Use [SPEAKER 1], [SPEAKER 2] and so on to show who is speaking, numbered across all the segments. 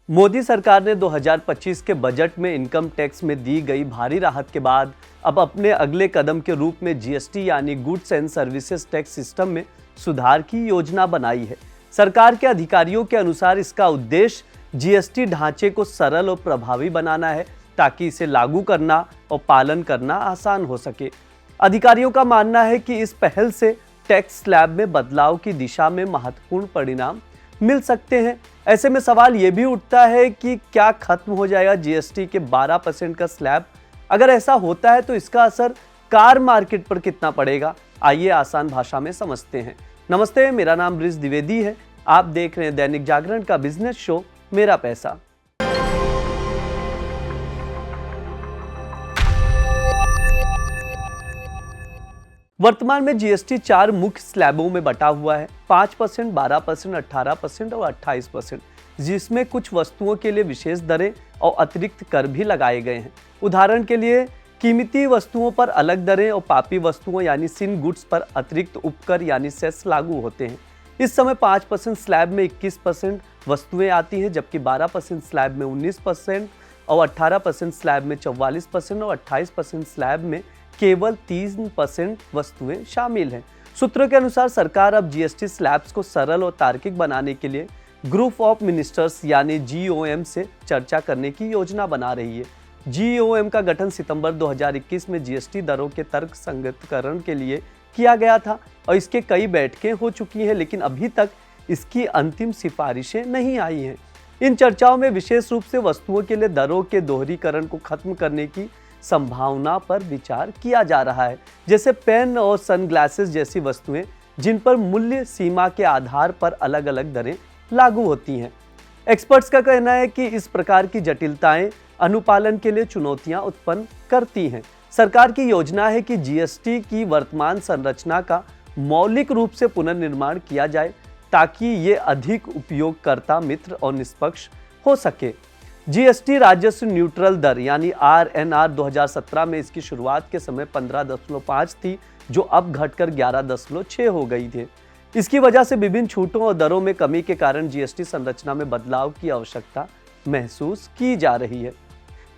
[SPEAKER 1] मोदी सरकार ने 2025 के बजट में इनकम टैक्स में दी गई भारी राहत के बाद अब अपने अगले कदम के रूप में जीएसटी यानी goods and services tax system में सुधार की योजना बनाई है। सरकार के अधिकारियों के अनुसार इसका उद्देश्य जीएसटी ढांचे को सरल और प्रभावी बनाना है ताकि इसे लागू करना और पालन करना आसान हो सके। अधिकारियों का मानना है कि इस पहल से टैक्स स्लैब में बदलाव की दिशा में महत्वपूर्ण परिणाम मिल सकते हैं। ऐसे में सवाल ये भी उठता है कि क्या खत्म हो जाएगा जीएसटी के 12% का स्लैब? अगर ऐसा होता है तो इसका असर कार मार्केट पर कितना पड़ेगा? आइए आसान भाषा में समझते हैं। नमस्ते, मेरा नाम ब्रिज द्विवेदी है। आप देख रहे हैं दैनिक जागरण का बिजनेस शो मेरा पैसा। वर्तमान में जीएसटी 4 मुख्य स्लैबों में बटा हुआ है, 5%, 12%, 18% और 28%, जिसमें कुछ वस्तुओं के लिए विशेष दरें और अतिरिक्त कर भी लगाए गए हैं। उदाहरण के लिए कीमती वस्तुओं पर अलग दरें और पापी वस्तुओं यानी सिन गुड्स पर अतिरिक्त उपकर यानी सेस लागू होते हैं। इस समय 5% स्लैब में 21% वस्तुएं आती हैं, जबकि 12% स्लैब में 19% और 18% स्लैब में 44% और 28% स्लैब में केवल 3% वस्तुएं शामिल हैं। सूत्रों के अनुसार सरकार अब जीएसटी स्लैब्स को सरल और तार्किक बनाने के लिए ग्रुप ऑफ मिनिस्टर्स यानी जीओएम से चर्चा करने की योजना बना रही है। जीओएम का गठन सितंबर 2021 में जीएसटी दरों के तर्कसंगतकरण के लिए किया गया था और इसके कई बैठकें हो चुकी हैं, लेकिन अभी तक इसकी अंतिम सिफारिशें नहीं आई हैं। इन चर्चाओं में विशेष रूप से वस्तुओं के लिए दरों के दोहरीकरण को खत्म करने की संभावना पर विचार किया जा रहा है, जैसे पेन और सनग्लासेस जैसी वस्तुएं जिन पर मूल्य सीमा के आधार पर अलग अलग दरें लागू होती हैं। एक्सपर्ट्स का कहना है कि इस प्रकार की जटिलताएं अनुपालन के लिए चुनौतियां उत्पन्न करती हैं। सरकार की योजना है कि जीएसटी की वर्तमान संरचना का मौलिक रूप से पुनर्निर्माण किया जाए ताकि ये अधिक उपयोगकर्ता मित्र और निष्पक्ष हो सके। जीएसटी राजस्व न्यूट्रल दर यानी आरएनआर 2017 में इसकी शुरुआत के समय 15.5 थी, जो अब घटकर 11.6 हो गई थी। इसकी वजह से विभिन्न छूटों और दरों में कमी के कारण जीएसटी संरचना में बदलाव की आवश्यकता महसूस की जा रही है।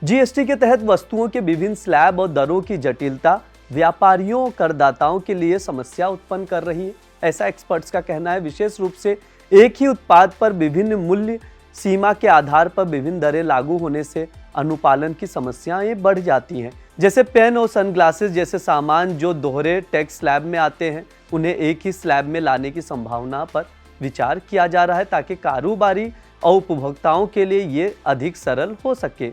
[SPEAKER 1] जीएसटी के तहत वस्तुओं के विभिन्न स्लैब और दरों की जटिलता व्यापारियों और करदाताओं के लिए समस्या उत्पन्न कर रही है, ऐसा एक्सपर्ट्स का कहना है। विशेष रूप से एक ही उत्पाद पर विभिन्न मूल्य सीमा के आधार पर विभिन्न दरें लागू होने से अनुपालन की समस्याएं बढ़ जाती हैं। जैसे पेन और सनग्लासेस जैसे सामान जो दोहरे टैक्स स्लैब में आते हैं, उन्हें एक ही स्लैब में लाने की संभावना पर विचार किया जा रहा है ताकि कारोबारी और उपभोक्ताओं के लिए ये अधिक सरल हो सके।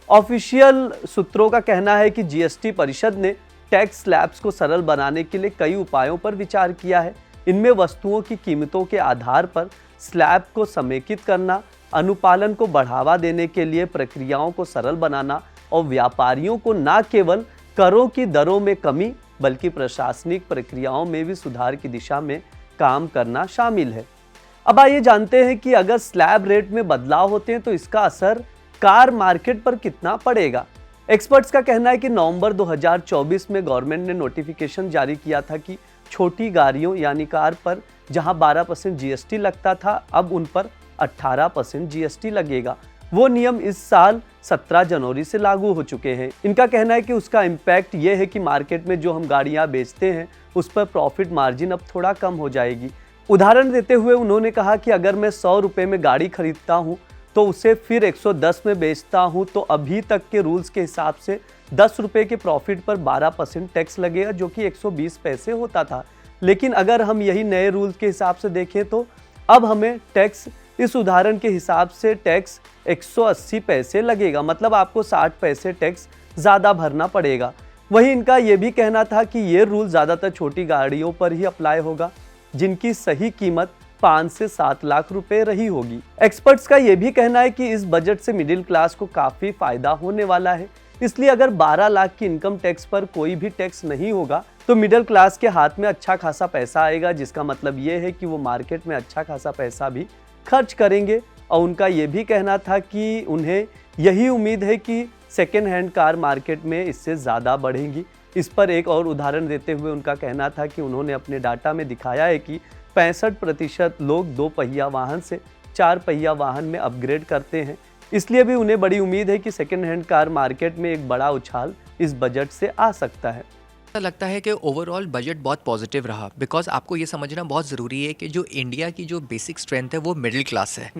[SPEAKER 1] ऑफिशियल सूत्रों का कहना है कि जीएसटी परिषद ने टैक्स स्लैब्स को सरल बनाने के लिए कई उपायों पर विचार किया है। इनमें वस्तुओं की कीमतों के आधार पर स्लैब को समेकित करना, अनुपालन को बढ़ावा देने के लिए प्रक्रियाओं को सरल बनाना और व्यापारियों को न केवल करों की दरों में कमी बल्कि प्रशासनिक प्रक्रियाओं में भी सुधार की दिशा में काम करना शामिल है। अब आइए जानते हैं कि अगर स्लैब रेट में बदलाव होते हैं तो इसका असर कार मार्केट पर कितना पड़ेगा। एक्सपर्ट्स का कहना है कि नवंबर 2024 में गवर्नमेंट ने नोटिफिकेशन जारी किया था कि छोटी गाड़ियों यानी कार पर जहां 12% जीएसटी लगता था, अब उन पर 18% जीएसटी लगेगा। वो नियम इस साल 17 जनवरी से लागू हो चुके हैं। इनका कहना है कि उसका इम्पैक्ट ये है कि मार्केट में जो हम गाड़ियां बेचते हैं उस पर प्रॉफिट मार्जिन अब थोड़ा कम हो जाएगी। उदाहरण देते हुए उन्होंने कहा कि अगर मैं 100 रुपये में गाड़ी खरीदता हूँ तो उसे फिर 110 में बेचता हूँ तो अभी तक के रूल्स के हिसाब से 10 रुपये के प्रॉफिट पर 12% टैक्स लगेगा, जो कि 120 पैसे होता था। लेकिन अगर हम यही नए रूल्स के हिसाब से देखें तो अब हमें टैक्स इस उदाहरण के हिसाब से टैक्स 180 पैसे लगेगा, मतलब आपको 60 पैसे टैक्स ज़्यादा भरना पड़ेगा। वहीं इनका ये भी कहना था कि ये रूल ज़्यादातर छोटी गाड़ियों पर ही अप्लाई होगा जिनकी सही कीमत 5 से 7 लाख रुपए रही होगी। एक्सपर्ट्स का ये भी कहना है कि इस बजट से मिडिल क्लास को काफ़ी फायदा होने वाला है। इसलिए अगर 12 लाख की इनकम टैक्स पर कोई भी टैक्स नहीं होगा तो मिडिल क्लास के हाथ में अच्छा खासा पैसा आएगा, जिसका मतलब ये है कि वो मार्केट में अच्छा खासा पैसा भी खर्च करेंगे। और उनका ये भी कहना था कि उन्हें यही उम्मीद है कि सेकेंड हैंड कार मार्केट में इससे ज़्यादा बढ़ेंगी। इस पर एक और उदाहरण देते हुए उनका कहना था कि उन्होंने अपने डाटा में दिखाया है कि 65% लोग 2 पहिया वाहन से चार पहिया वाहन में अपग्रेड करते हैं। इसलिए भी उन्हें बड़ी उम्मीद है कि सेकेंड हैंड कार मार्केट में एक बड़ा उछाल इस बजट से आ सकता है।
[SPEAKER 2] ऐसा लगता है कि ओवरऑल बजट बहुत पॉजिटिव रहा, बिकॉज आपको ये समझना बहुत ज़रूरी है कि जो इंडिया की जो बेसिक स्ट्रेंथ है वो मिडिल क्लास है।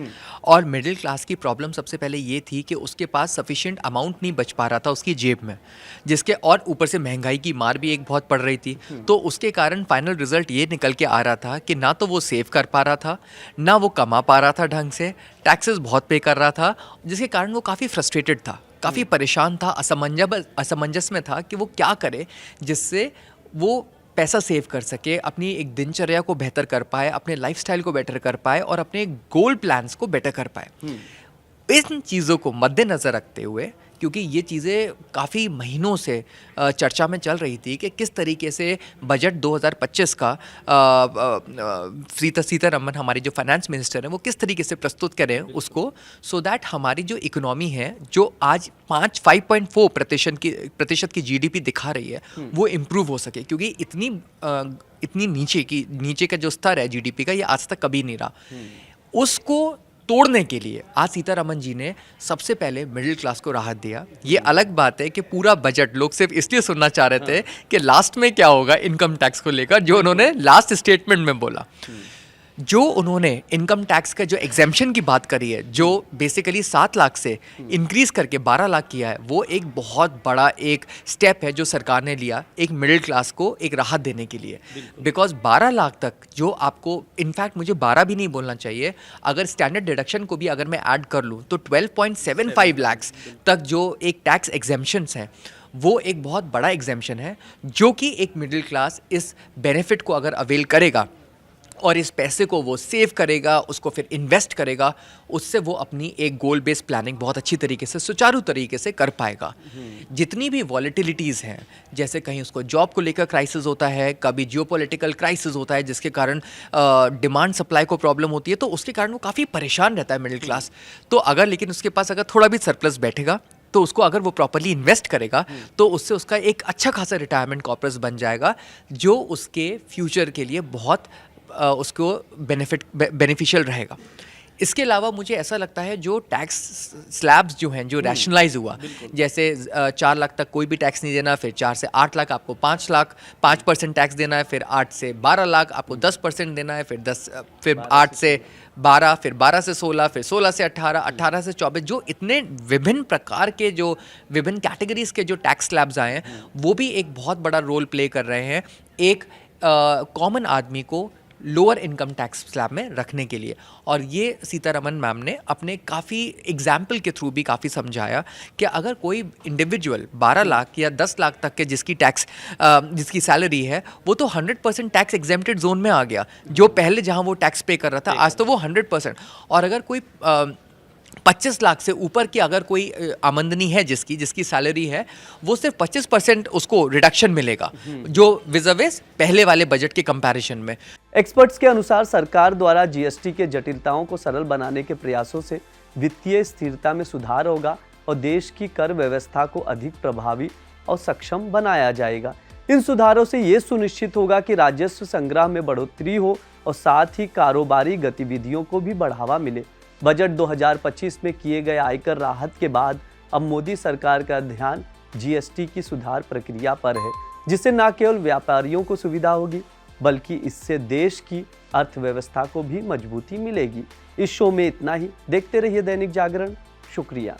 [SPEAKER 2] और मिडिल क्लास की प्रॉब्लम सबसे पहले ये थी कि उसके पास सफिशिएंट अमाउंट नहीं बच पा रहा था उसकी जेब में, जिसके और ऊपर से महंगाई की मार भी एक बहुत पड़ रही थी। तो उसके कारण फाइनल रिजल्ट ये निकल के आ रहा था कि ना तो वो सेव कर पा रहा था, ना वो कमा पा रहा था ढंग से, टैक्सेस बहुत पे कर रहा था, जिसके कारण वो काफ़ी फ्रस्ट्रेटेड था, काफ़ी परेशान था, असमंजस में था कि वो क्या करे जिससे वो पैसा सेव कर सके, अपनी एक दिनचर्या को बेहतर कर पाए, अपने लाइफस्टाइल को बेटर कर पाए और अपने गोल प्लान्स को बेटर कर पाए। इन चीज़ों को मद्देनज़र रखते हुए, क्योंकि ये चीज़ें काफ़ी महीनों से चर्चा में चल रही थी कि किस तरीके से बजट 2025 का सीतारमन हमारी जो फाइनेंस मिनिस्टर हैं वो किस तरीके से प्रस्तुत करें उसको, सो दैट हमारी जो इकोनॉमी है जो आज 5.4% की जीडीपी दिखा रही है वो इम्प्रूव हो सके, क्योंकि इतनी नीचे का जो स्तर है जीडीपी का ये आज तक कभी नहीं रहा। उसको तोड़ने के लिए आज सीतारमन जी ने सबसे पहले मिडिल क्लास को राहत दिया। ये अलग बात है कि पूरा बजट लोग सिर्फ इसलिए सुनना चाह रहे थे कि लास्ट में क्या होगा इनकम टैक्स को लेकर, जो उन्होंने लास्ट स्टेटमेंट में बोला। जो उन्होंने इनकम टैक्स का जो एग्जेम्पशन की बात करी है, जो बेसिकली 7 लाख से इंक्रीज करके 12 लाख किया है, वो एक बहुत बड़ा एक स्टेप है जो सरकार ने लिया एक मिडिल क्लास को एक राहत देने के लिए। बिकॉज 12 लाख तक जो आपको, इनफैक्ट मुझे 12 भी नहीं बोलना चाहिए, अगर स्टैंडर्ड डिडक्शन को भी अगर मैं ऐड कर लूँ तो 12.75 लाख तक जो एक टैक्स एग्जेम्पशंस हैं वो एक बहुत बड़ा एग्जेम्पशन है, जो कि एक मिडिल क्लास इस बेनिफिट को अगर अवेल करेगा और इस पैसे को वो सेव करेगा, उसको फिर इन्वेस्ट करेगा, उससे वो अपनी एक गोल बेस्ड प्लानिंग बहुत अच्छी तरीके से, सुचारू तरीके से कर पाएगा। जितनी भी वॉलेटिलिटीज़ हैं, जैसे कहीं उसको जॉब को लेकर क्राइसिस होता है, कभी जियोपॉलिटिकल क्राइसिस होता है जिसके कारण डिमांड सप्लाई को प्रॉब्लम होती है, तो उसके कारण वो काफ़ी परेशान रहता है मिडिल क्लास। तो अगर लेकिन उसके पास अगर थोड़ा भी सरप्लस बैठेगा तो उसको अगर वो प्रॉपर्ली इन्वेस्ट करेगा तो उससे उसका एक अच्छा खासा रिटायरमेंट कॉर्पस बन जाएगा, जो उसके फ्यूचर के लिए बहुत उसको बेनिफिशियल रहेगा। इसके अलावा मुझे ऐसा लगता है जो टैक्स स्लैब्स जो हैं जो रैशनलाइज हुआ, जैसे 4 लाख तक कोई भी टैक्स नहीं देना, फिर 4 से 8 लाख आपको 5% टैक्स देना है, फिर 8 से 12 लाख आपको 10% देना है, फिर 8 से 12, फिर 12 से 16, फिर 16 से 18, 18 से 24, जो इतने विभिन्न प्रकार के जो विभिन्न कैटेगरीज के जो टैक्स स्लैब्स आए हैं वो भी एक बहुत बड़ा रोल प्ले कर रहे हैं एक कॉमन आदमी को लोअर इनकम टैक्स स्लैब में रखने के लिए। और ये सीतारमन मैम ने अपने काफ़ी एग्जाम्पल के थ्रू भी काफ़ी समझाया कि अगर कोई इंडिविजुअल 12 लाख या 10 लाख तक के जिसकी सैलरी है वो तो 100% टैक्स एग्जेम्प्टेड जोन में आ गया, जो पहले जहाँ वो टैक्स पे कर रहा था आज तो वो 100%। और अगर कोई 25 लाख से ऊपर की अगर कोई आमदनी है जिसकी सैलरी है, वो सिर्फ 25% उसको रिडक्शन मिलेगा, जो विज़अवेस पहले वाले बजट के कंपैरिजन में।
[SPEAKER 1] एक्सपर्ट्स के अनुसार सरकार द्वारा जीएसटी के जटिलताओं को सरल बनाने के प्रयासों से वित्तीय स्थिरता में सुधार होगा और देश की कर व्यवस्था को अधिक प्रभावी और सक्षम बनाया जाएगा। इन सुधारों से ये सुनिश्चित होगा कि राजस्व संग्रह में बढ़ोतरी हो और साथ ही कारोबारी गतिविधियों को भी बढ़ावा मिले। बजट 2025 में किए गए आयकर राहत के बाद अब मोदी सरकार का ध्यान जीएसटी की सुधार प्रक्रिया पर है, जिससे न केवल व्यापारियों को सुविधा होगी बल्कि इससे देश की अर्थव्यवस्था को भी मजबूती मिलेगी। इस शो में इतना ही। देखते रहिए दैनिक जागरण। शुक्रिया।